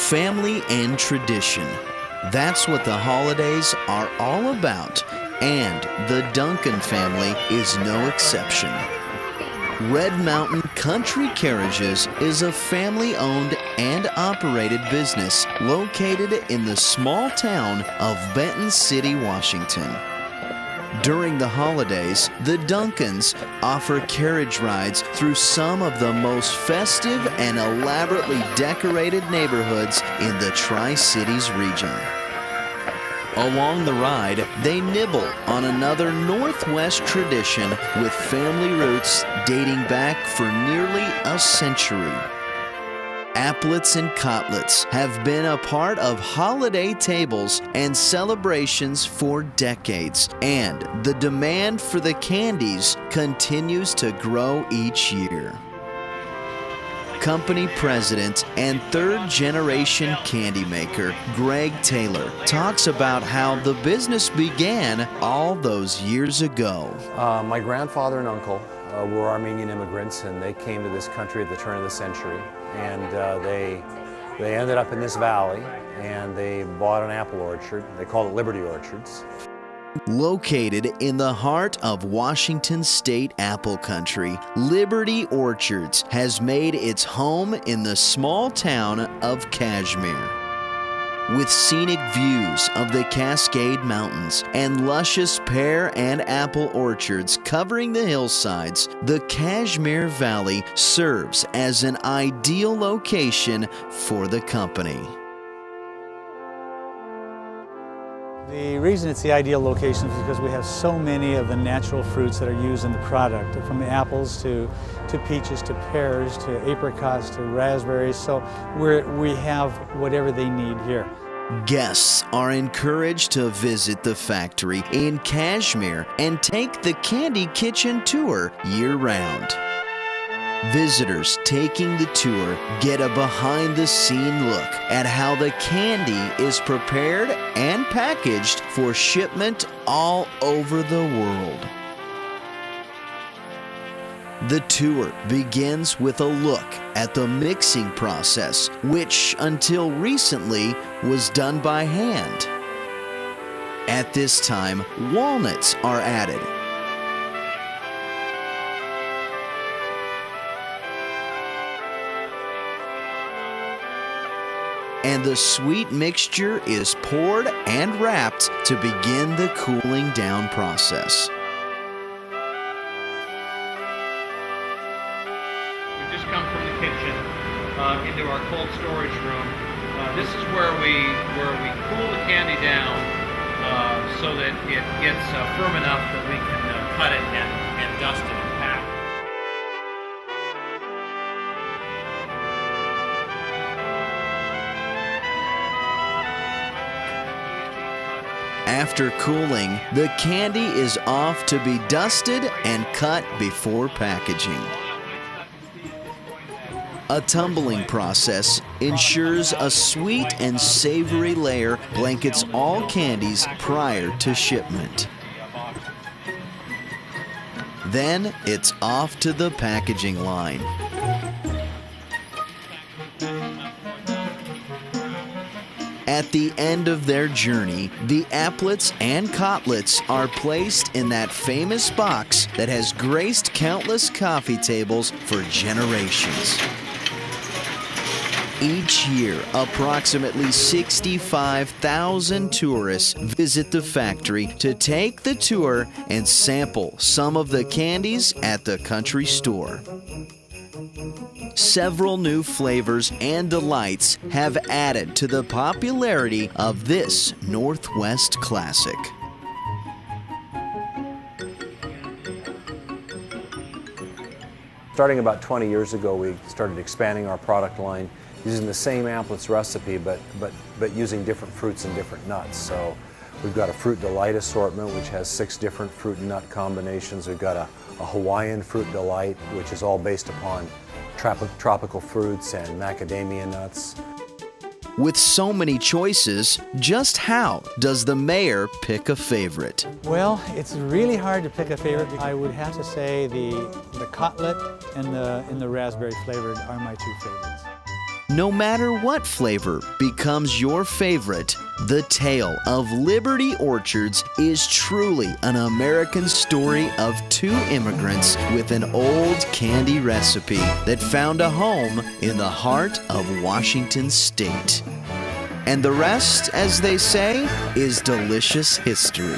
family and tradition. That's what the holidays are all about, and the Duncan family is no exception. Red Mountain Country Carriages is a family-owned and operated business located in the small town of Benton City, Washington. During the holidays, the Duncans offer carriage rides through some of the most festive and elaborately decorated neighborhoods in the Tri-Cities region. Along the ride, they nibble on another Northwest tradition with family roots dating back for nearly a century. Aplets and Cotlets have been a part of holiday tables and celebrations for decades, and the demand for the candies continues to grow each year. Company president and third-generation candy maker Greg Taylor talks about how the business began all those years ago. My grandfather and uncle were Armenian immigrants, and they came to this country at the turn of the century. And they ended up in this valley, and they bought an apple orchard. They called it Liberty Orchards. Located in the heart of Washington State apple country, Liberty Orchards has made its home in the small town of Cashmere. With scenic views of the Cascade Mountains and luscious pear and apple orchards covering the hillsides, the Cashmere Valley serves as an ideal location for the company. The reason it's the ideal location is because we have so many of the natural fruits that are used in the product, from the apples to peaches to pears to apricots to raspberries, so we have whatever they need here. Guests are encouraged to visit the factory in Cashmere and take the Candy Kitchen tour year-round. Visitors taking the tour get a behind-the-scene look at how the candy is prepared and packaged for shipment all over the world. The tour begins with a look at the mixing process, which until recently was done by hand. At this time, walnuts are added. And the sweet mixture is poured and wrapped to begin the cooling down process. We've just come from the kitchen into our cold storage room. This is where we cool the candy down so that it gets firm enough that we can cut it and dust it and pack. After cooling, the candy is off to be dusted and cut before packaging. A tumbling process ensures a sweet and savory layer blankets all candies prior to shipment. Then it's off to the packaging line. At the end of their journey, the Aplets and Cotlets are placed in that famous box that has graced countless coffee tables for generations. Each year, approximately 65,000 tourists visit the factory to take the tour and sample some of the candies at the country store. Several new flavors and delights have added to the popularity of this Northwest classic. Starting about 20 years ago, we started expanding our product line using the same Aplets recipe, but using different fruits and different nuts. So we've got a Fruit Delight assortment, which has 6 different fruit and nut combinations. We've got a Hawaiian Fruit Delight, which is all based upon tropical fruits and macadamia nuts. With so many choices, just how does the mayor pick a favorite? Well, it's really hard to pick a favorite. I would have to say the Cotlet and the raspberry flavored are my 2 favorites. No matter what flavor becomes your favorite, the tale of Liberty Orchards is truly an American story of two immigrants with an old candy recipe that found a home in the heart of Washington State. And the rest, as they say, is delicious history.